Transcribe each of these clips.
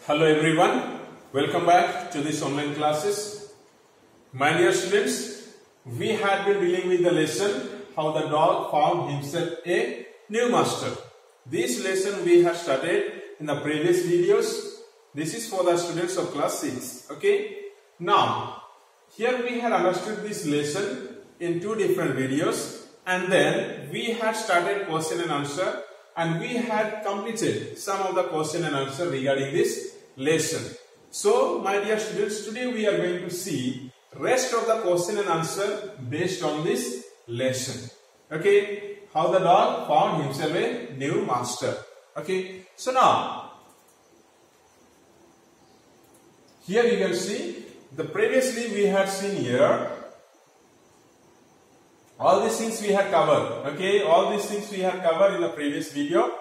Hello everyone, welcome back to this online classes. My dear students, we had been dealing with the lesson how the dog found himself a new master. This lesson we have studied in the previous videos. This is for the students of class 6. Okay. Now, here we had understood this lesson in two different videos, and then we had started question and answer, and we had completed some of the question and answer regarding this lesson. So, my dear students, today we are going to see rest of the question and answer based on this lesson. Okay, how the dog found himself a new master. Okay, so now here you can see the previously we had seen here all these things we had covered. Okay, all these things we had covered in the previous video.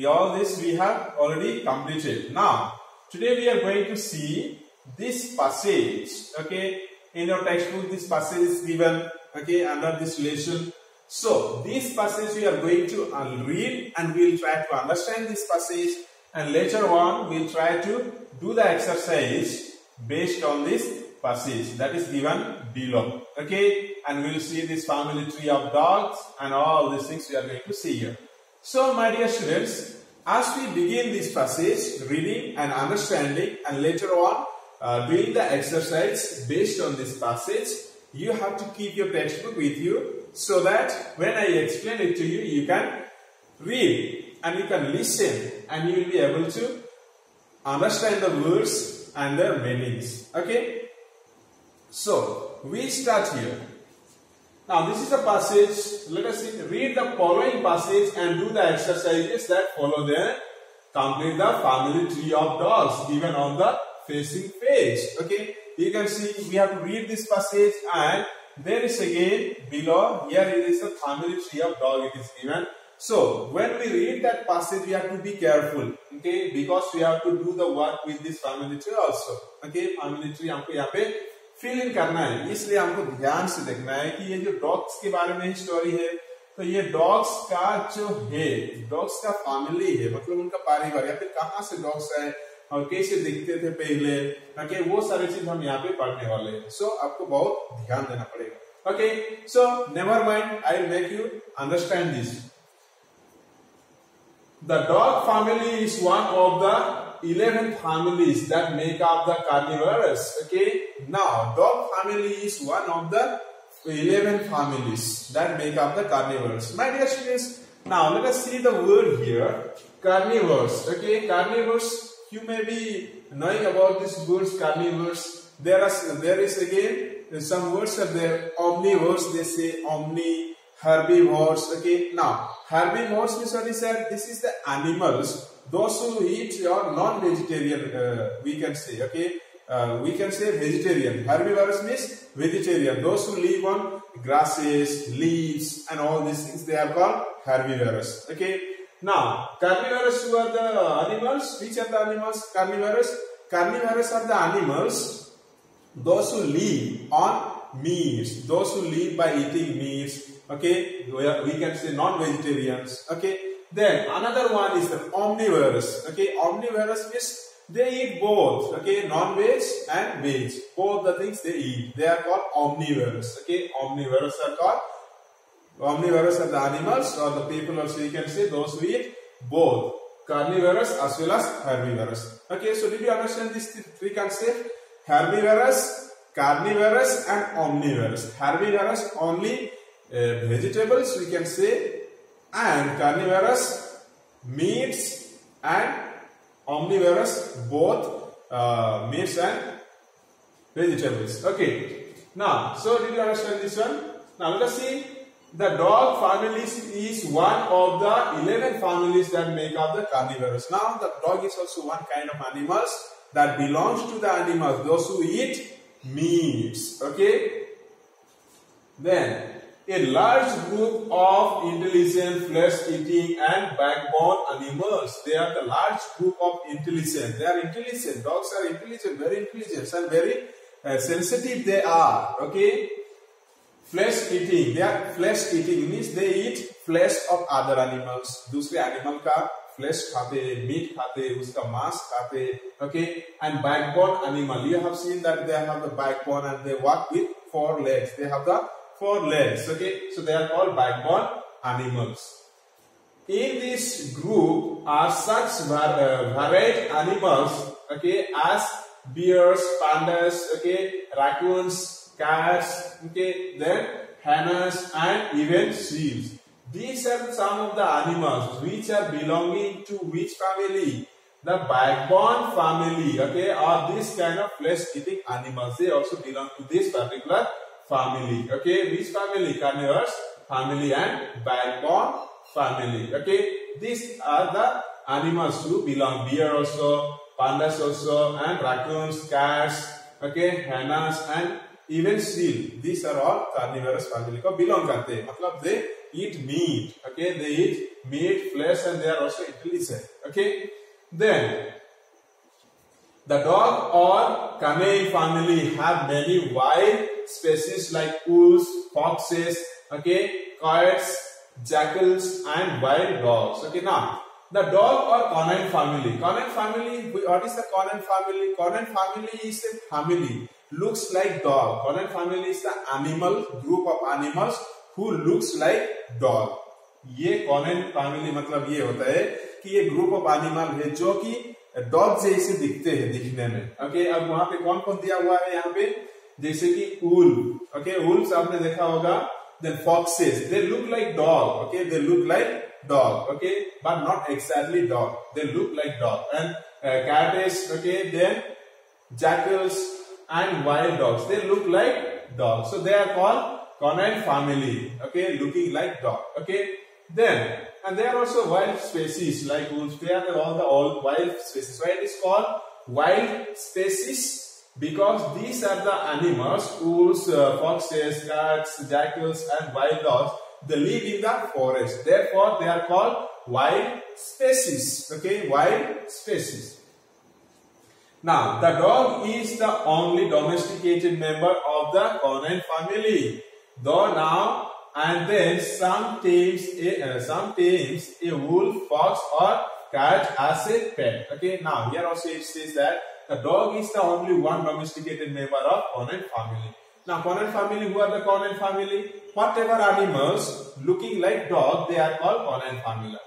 All this we have already completed. Now today we are going to see this passage. Okay, in your textbook this passage is given, okay, under this lesson. So this passage we are going to read, and we will try to understand this passage, and later on we will try to do the exercise based on this passage that is given below. Okay, and we will see this family tree of dogs and all these things we are going to see here. So my dear students, as we begin this passage, reading and understanding, and later on doing the exercise based on this passage, you have to keep your textbook with you, so that when I explain it to you, you can read and you can listen, and you will be able to understand the words and their meanings. Okay, so we start here. Now this is a passage. Let us read the following passage and do the exercises that follow. Then complete the family tree of dogs given on the facing page. Okay, you can see we have to read this passage, and there is again below here it is the family tree of dog it is given. So when we read that passage, we have to be careful, okay, because we have to do the work with this family tree also. Okay, family tree हमको यहाँ पे fill in करना है, इसलिए हमको ध्यान से देखना है कि ये जो डॉग्स के बारे में स्टोरी है, तो ये डॉग्स का जो है, डॉग्स का फैमिली है, मतलब उनका परिवार, या फिर कहाँ से डॉग्स आए और कैसे दिखते थे पहले, ओके, वो सारी चीज हम यहाँ पे पढ़ने वाले हैं. सो आपको बहुत ध्यान देना पड़ेगा. Okay, so never mind, I will make you understand this. The dog family is one of the 11 families that make up the carnivorous. Okay, now dog family is one of the 11 families that make up the carnivorous. My dear students, now let us see the word here, carnivores. Okay, carnivores. You may be knowing about these words, carnivores. There is again some words are there. Omnivores, they say omni. Herbivores. Okay, now herbivores means what is that? This is the animals, those who eat or non-vegetarian, we can say. Okay, we can say vegetarian. Herbivores means vegetarian, those who live on grasses, leaves and all these things, they are called herbivores. Okay, now carnivorous, who are the animals? Which are the animals? Carnivorous. Carnivorous are the animals those who live on meats, those who live by eating meats. Okay, we can say non-vegetarians. Okay, then another one is the omnivorous. Okay, omnivorous means they eat both. Okay, non-veg and veg, both the things they eat, they are called omnivorous. Okay, omnivorous are the animals or the people, also you can say those who eat both carnivorous as well as herbivorous. Okay, so did you understand this three concepts? Herbivorous, carnivorous and omnivorous. Herbivorous only vegetables, we can say, and carnivorous meats, and omnivorous both meats and vegetables. Okay, now so did you understand this one? Now let us see. The dog family is one of the 11 families that make up the carnivorous. Now the dog is also one kind of animals that belongs to the animals, those who eat meats. Okay, then a large group of intelligent flesh-eating and backbone animals. They are the large group of intelligent. They are intelligent. Dogs are intelligent, very intelligent, and very sensitive they are. Okay, flesh-eating. They are flesh-eating means they eat flesh of other animals. दूसरे animal का flash खाते, meet खाते, उसका मांस खाते. Okay, and backbone animal. You have seen that they have the backbone and they walk with 4 legs. They have the 4 legs. Okay, so they are called backbone animals. In this group are such varied animals. Okay, as bears, pandas. Okay, raccoons, cats. Okay, then hyenas and even seals. These are some of the animals which are belonging to which family? The backbone family. Okay, or this kind of flesh-eating animals. They also belong to this particular family. Okay, which family? Carnivorous family and backbone family. Okay, these are the animals who belong. Bear also, pandas also, and raccoons, cats. Okay, hyenas and even seal. These are all carnivorous family को belong करते हैं. मतलब they eat meat. Okay, they eat meat, flesh, and they are also intelligent. Okay, then the dog or canine family have many wild species like wolves, foxes. Okay, coyotes, jackals, and wild dogs. Okay, now the dog or canine family. Canine family. What is the canine family? Canine family is a family looks like dog. Canine family is the animal group of animals who looks like dog. ये canine family मतलब ये होता है कि ये group of animal है जो कि डॉग जैसे दिखते हैं दिखने में. ओके, अब वहां पे कौन कौन दिया हुआ है यहाँ पे? जैसे कि वुल्फ. ओके, वुल्फ आपने देखा होगा. Then foxes, they look like dog. Okay, they look like dog. Okay, but not exactly dog. They look like dog. And cats. Okay, then jackals and wild dogs. They look like dogs. So they are called canine family. Okay, looking like dog. Okay, then and there are also wild species like wolves. They are all wild species. Why it is called wild species? Because these are the animals, wolves, foxes, cats, jackals, and wild dogs. They live in the forest. Therefore, they are called wild species. Okay, wild species. Now, the dog is the only domesticated member of the canine family. Though now and then some tames a wolf, fox, or cat as a pet. Okay, now here also it says that the dog is the only one domesticated member of canine family. Now, canine family, who are the canine family? Whatever animals looking like dog, they are called canine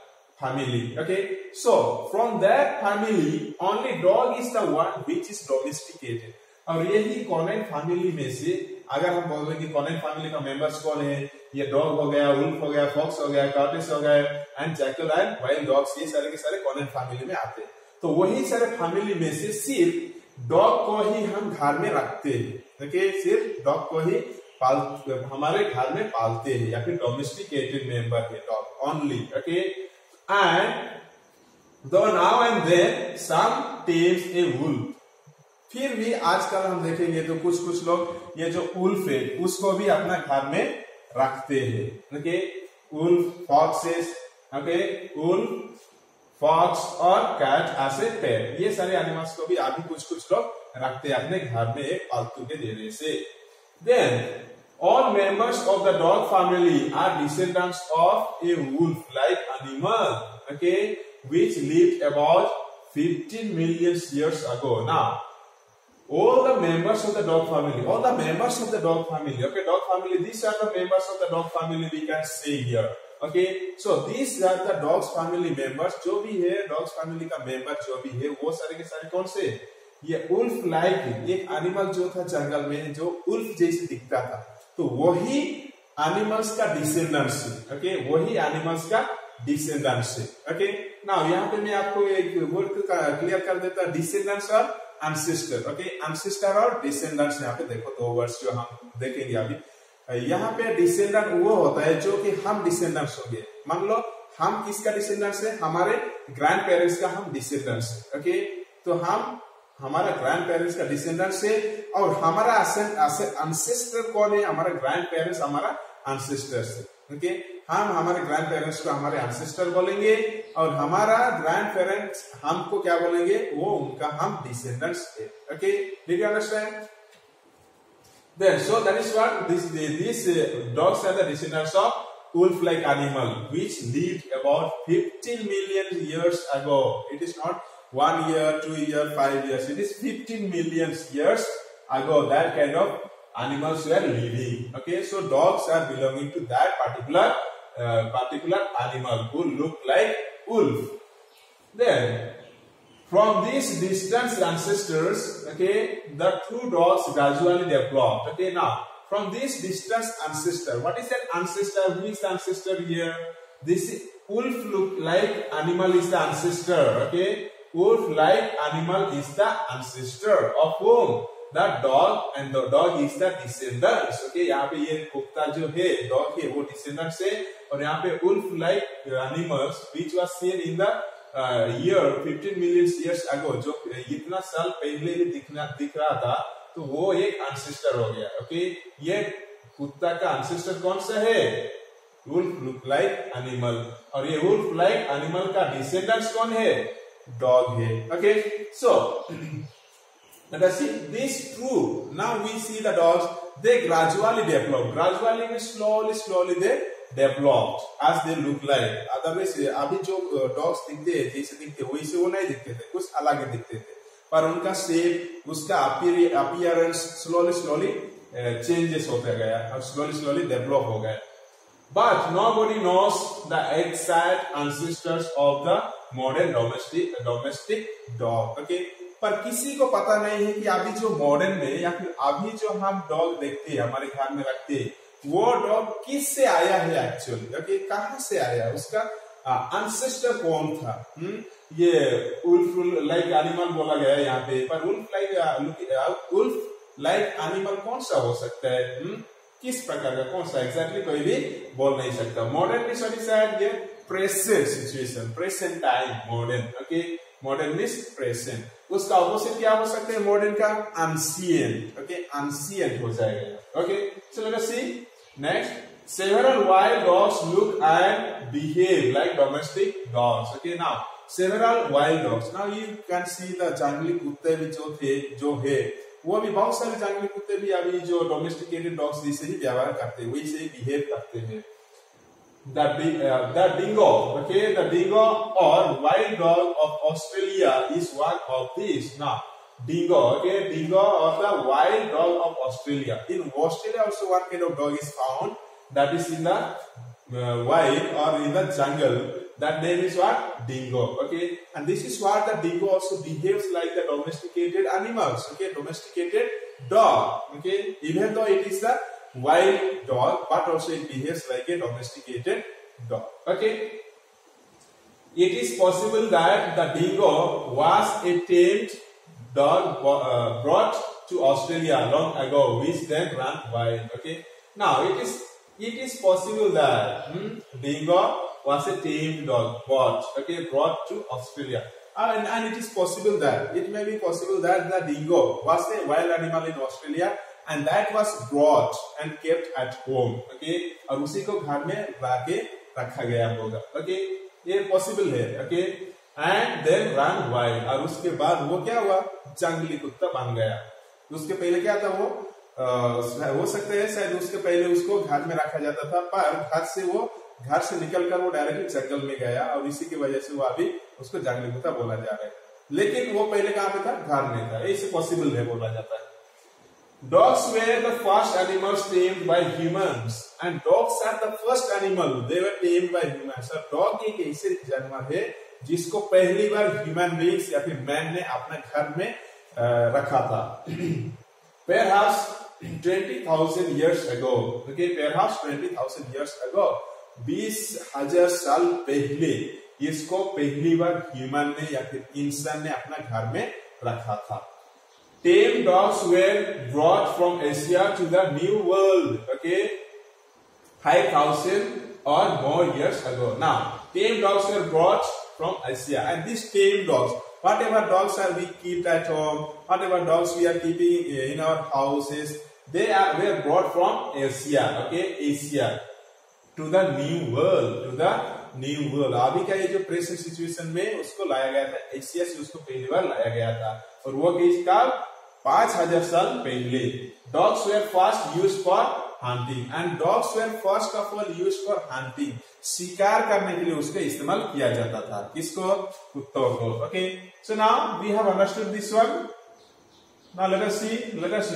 family. Okay, so from that family, only dog is the one which is domesticated. और यही canine family में से अगर हम बोल रहे कि canine family का members कौन है? ये dog हो गया, wolf हो गया, fox हो गया, tortoise हो गया, and jackal and wild dogs, ये सारे के सारे canine family में आते हैं. तो वही सारे फैमिली में से सिर्फ डॉग को ही हम घर में रखते हैं. ओके, सिर्फ डॉग को ही हमारे घर में पालते हैं या फिर डोमेस्टिकेटेड मेंबर है डॉग ओनली. ओके, एंड दो now and then sometimes a wolf. फिर भी आजकल हम देखेंगे तो कुछ लोग ये जो वुल्फ है उसको भी अपना घर में रखते हैं. Okay, wolf, foxes. Okay, wolf, fox और कैट एज ए पेट. ये सारे एनिमल्स को भी अभी कुछ लोग रखते हैं अपने घर में एक पालतू के देने से. Then all members of the dog family are descendants of a wolf like animal. Okay, which lived about 15 million years ago. Now, all the members of the dog family, okay, dog family, these are the members of the dog family we can say here. Okay, so these are the dogs family members. जो भी है dogs family का member जो भी है वो सारे के सारे कौन से? ये wolf like एक animal जो था जंगल में जो wolf जैसे दिखता था, तो वही animals का descendants है. Okay, वही animals का descendants है. Okay, now यहाँ पे मैं आपको एक word क्लियर कर देता हूँ, descendants और ancestor. Okay, ancestor और descendants यहाँ पे देखो दो वर्ड्स जो हम देखेंगे अभी. यहाँ पे डिसेंडेंट वो होता है जो कि हम डिसेंडेंट्स होंगे. मान लो हम किसका डिसेंडेंट्स है? हमारे ग्रैंड पेरेंट्स का हम डिसेंडेंट्स है. ओके, तो हम हमारा ग्रैंड पेरेंट्स का डिसेंडेंट्स है और हमारा एंसेस्टर कौन है? हमारा ग्रैंड पेरेंट्स हमारा एंसेस्टर्स है. ओके, हम हमारे ग्रैंड पेरेंट्स को हमारे एंसेस्टर बोलेंगे और हमारा ग्रैंड पेरेंट्स हमको क्या बोलेंगे? वो उनका हम डिसेंडेंट्स है. Okay, did you understand? Then, so that is what these dogs are the descendants of wolf-like animal which lived about 15 million years ago. It is not 1 year, 2 year, 5 years. It is 15 million years ago. That kind of animals were living. Okay, so dogs are belonging to that particular animal who look like wolf. Then, from these distant ancestors, okay, the two dogs gradually developed. Okay, now from this distant ancestor, what is that ancestor? Who is the ancestor here? This wolf look like animal is the ancestor. Okay, wolf like animal is the ancestor of whom? The dog, and the dog is the descendants. Okay, यहाँ पे ये कुत्ता जो है dog है वो descendants है, और यहाँ पे wolf like animals which was seen in the year 15 million years ago, जो इतना साल पहले ही दिख रहा था, तो वो एक ancestor हो गया. Okay, ये कुत्ता का ancestor कौन सा है? Wolf look like animal, और ये wolf like animal का descendants कौन है? Dog है. Okay, so let us see this true. Now we see the dogs, they gradually develop. Gradually means slowly they developed as they look like. Otherwise अभी जो dogs दिखते हैं जैसे दिखते वैसे वो नहीं दिखते थे, कुछ अलग ही दिखते थे, पर उनका shape, उसका appearance slowly changes होता गया और slowly develop हो गया. But nobody knows the exact ancestors of the modern domestic dog. Okay, पर किसी को पता नहीं है कि अभी जो मॉडर्न में या फिर अभी जो हम डॉग देखते हैं हमारे घर में रखते हैं, वो डॉग किससे आया है एक्चुअली. ओके, कहाँ से आया, उसका अनसेस्टर कौन था. ये वुल्फ लाइक एनिमल बोला गया है यहाँ पे, पर वुल्फ लाइक एनिमल कौन सा हो सकता है, किस प्रकार का, कौन सा एग्जैक्टली कोई भी बोल नहीं सकता. Modern is what is that, ये present situation, present time modern. Okay, modern is present. उसका ऑपोजिट क्या हो सकता है मॉडर्न का? अनसिएंट. ओके, अनसिएंट हो जाएगा. Okay, so let us C next. Several wild dogs look and behave like domestic dogs. Okay, now several wild dogs. Now you can see the जंगली कुत्ते भी जो है वो भी बहुत सारे जंगली कुत्ते भी अभी जो डोमेस्टिकेटेड डॉग्स जैसे ही व्यवहार करते हैं, वैसे ही बिहेव करते हैं. The dingo, okay, the dingo or wild dog of Australia is one of these. Now, dingo, okay, dingo or the wild dog of Australia. In Australia also one kind of dog is found that is in the wild or in the jungle. That name is what? Dingo. Okay, and this is what the dingo also behaves like the domesticated animals. Okay, domesticated dog. Okay, even though it is the wild dog, but also it behaves like a domesticated dog. Okay, it is possible that the dingo was a tamed dog brought to Australia long ago, which then ran wild. Okay, now it is possible that dingo was a tamed dog brought to Australia. And it is possible that, it may be possible that the dingo was a wild animal in Australia and that was brought and kept at home. Okay, और उसी को घर में लाके रखा गया होगा. Okay, ये possible है. Okay, and then run wild, और उसके बाद वो क्या हुआ? जंगली कुत्ता बन गया. उसके पहले क्या था वो? हो सकता है शायद उसके पहले उसको घर में रखा जाता था, पर घर से निकलकर वो डायरेक्टली जंगल में गया और इसी की वजह से वो अभी उसको जंगली कुत्ता बोला जा रहा है. लेकिन वो पहले कहाँ पे था? घर में था. ऐसे पॉसिबल है बोला जाता है. Dogs were the first animals tamed by humans, and dogs are the first animal they were tamed by humans. और dog एक ऐसे जानवर है जिसको पहली बार ह्यूमन बीइंग्स या फिर मैन ने अपने घर में रखा था. Perhaps 20,000 years ago. Okay, perhaps 20,000 years ago. 20,000 साल पहले इसको पहली बार ह्यूमन ने या फिर इंसान ने अपना घर में रखा था. Tame dogs were brought from Asia to the New World. Okay, 5,000 or more years ago. Now, tame dogs were brought from Asia, and these tame dogs, whatever dogs are we keep at home, whatever dogs we are keeping in our houses, were brought from Asia. Okay, Asia to the New World, to the New World. अभी का ये जो present situation में उसको लाया गया था, Asia से उसको पहली बार लाया गया था, और वो किसका? 5,000 साल पहले. Dogs were first used for hunting, and dogs were first of all used for hunting. शिकार करने के लिए उसका इस्तेमाल किया जाता था. किसको? कुत्तों को. Okay. So now we have understood this one. Now let us see. Let us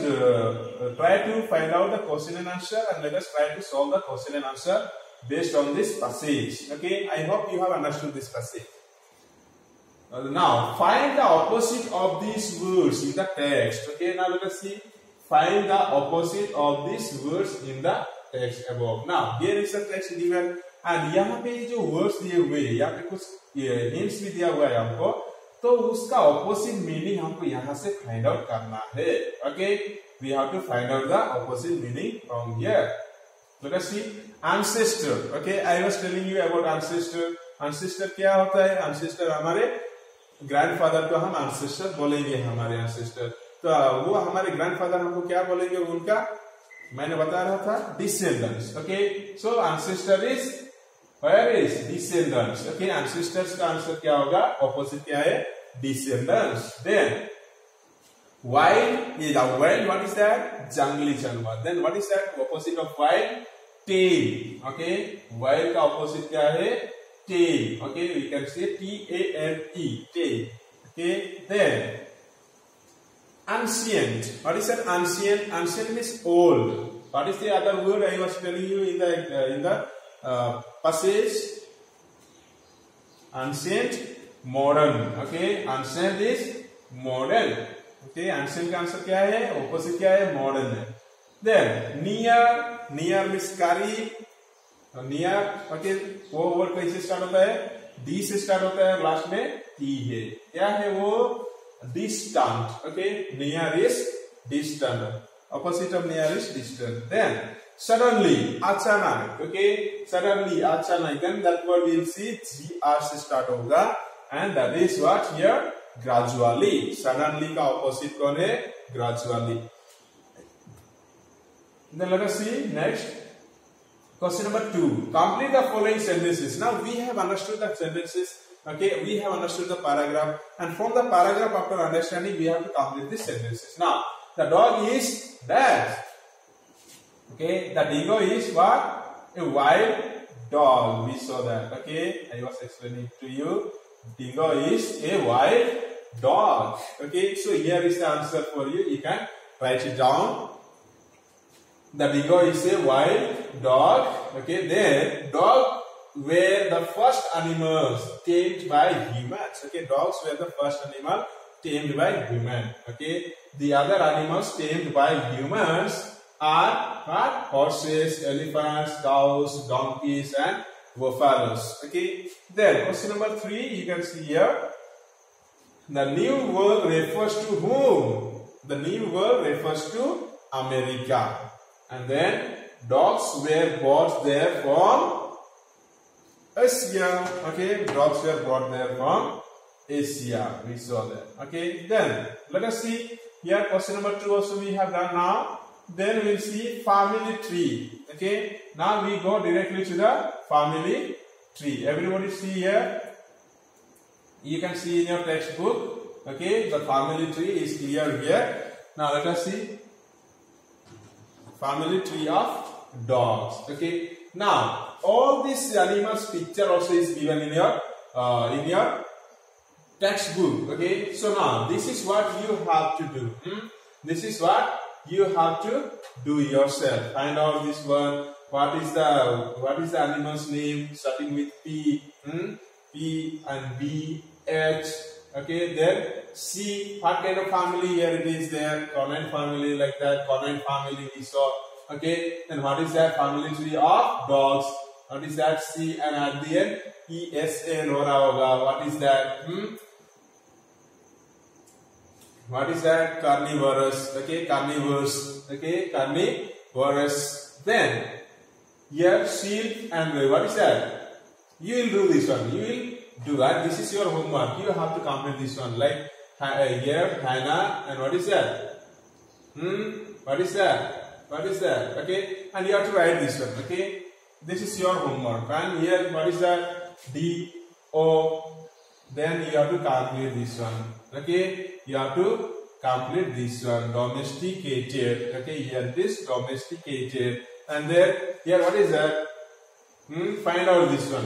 try to find out the question and answer, and let us try to solve the question and answer based on this passage. Okay. I hope you have understood this passage. Now find the opposite of these words in the text. Okay. Now let us see. Find the opposite of these words in the text above. Now here is the text given, and यहाँ पे जो words दिए हुए, यहाँ पे कुछ hints भी दिया हुआ है हमको, तो उसका opposite meaning हमको यहाँ से find out करना है. Okay, we have to find out the opposite meaning from here. Let us see. Ancestor. Okay, I was telling you about ancestor. Ancestor क्या होता है? Ancestor हमारे grandfather को हम ancestor बोलेंगे, हमारे ancestor. तो वो हमारे ग्रैंडफादर हमको क्या बोलेंगे? उनका मैंने बता रहा था descendants. Okay, so ancestor is where is descendants. Okay, ancestors का आंसर क्या होगा? ऑपोजिट क्या है? Descendants. Then wild is a wild. What is that? जंगली जानवर. Then what is that? Opposite of wild? Tame. Okay, wild का opposite क्या है? Tame. Okay, we can say T-A-M-E. Tame. Okay, then ancient. What is that? Ancient. Ancient means old. What is the other word I was telling you in the passage? Ancient, modern. Okay, ancient is modern. Okay, ancient का answer क्या है? Opposite क्या है? Modern है. Then near. Near means करीब. Near. Okay, वो word कैसे start होता है? D से स्टार्ट होता है, लास्ट में T है. क्या है वो? Distant. Okay, near is distant. Opposite of near is distant. Then suddenly, achanak. Okay, suddenly, achanak. Then that word we'll see GR से start होगा, and that is what here? Gradually. Suddenly का opposite कौन है? Gradually. Then let us see next. Question number 2. Complete the following sentences. Now we have understood the sentences. Okay, we have understood the paragraph, and from the paragraph, after understanding, we have to complete the sentences. Now, the dog is that. Okay, the dingo is what? A wild dog. We saw that. Okay, I was explaining to you. Dingo is a wild dog. Okay, so here is the answer for you. You can write it down. The dingo is a wild dog. Okay, then dog were the first animals tamed by humans. Okay, dogs were the first animal tamed by humans. Okay, the other animals tamed by humans are what? Horses, elephants, cows, donkeys, and buffaloes. Okay, then question number 3, you can see here. The New World refers to whom? The New World refers to America. And then dogs were brought there from Asia. Okay, dogs were brought there from Asia. We saw that. Okay, then let us see here. Question number 2 also we have done now. Then we'll see family tree. Okay, now we go directly to the family tree. Everybody see here. You can see in your textbook. Okay, the family tree is clear here. Now let us see family tree of dogs. Okay, now all these animals picture also is given in your textbook. Okay, so now this is what you have to do. This is what you have to do yourself. Find out this one. What is the animal's name starting with P? P and B, H. Okay, then C. What kind of family? Here it is there. Canine family, like that. Canine family we saw. Okay, then what is that? Family tree of dogs. What is that? C, and at the end ESN हो रहा होगा. What is that? What is that? Carnivorous. Okay, carnivores. Okay, carnivorous. Then here sheep and what is that? You will do this one. You will do that. This is your homework. You have to complete this one. Like here Hannah, and what is that? What is that? What is that? Okay, and you have to write this one. Okay, this is your homework. And here what is that? D O. Then you have to complete this one. Okay, you have to complete this one. Domesticated. Okay, here this domesticated. And there, here what is that? Find out this one.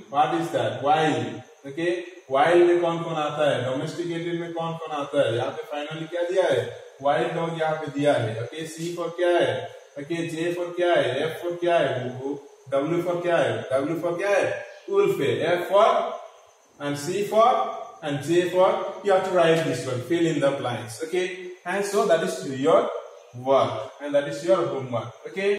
What is that? While. Okay, while में कौन कौन आता है? Domesticated में कौन कौन आता है? यहाँ पे finally क्या दिया है? Wild dog यहाँ पे दिया है. Okay, C for क्या है? Okay, J for क्या है? F for क्या है? W for क्या है? W for क्या है? Wolf है. F for and C for and J for. You have to write this one. Fill in the blanks. Okay, and so that is your work and that is your homework. Okay.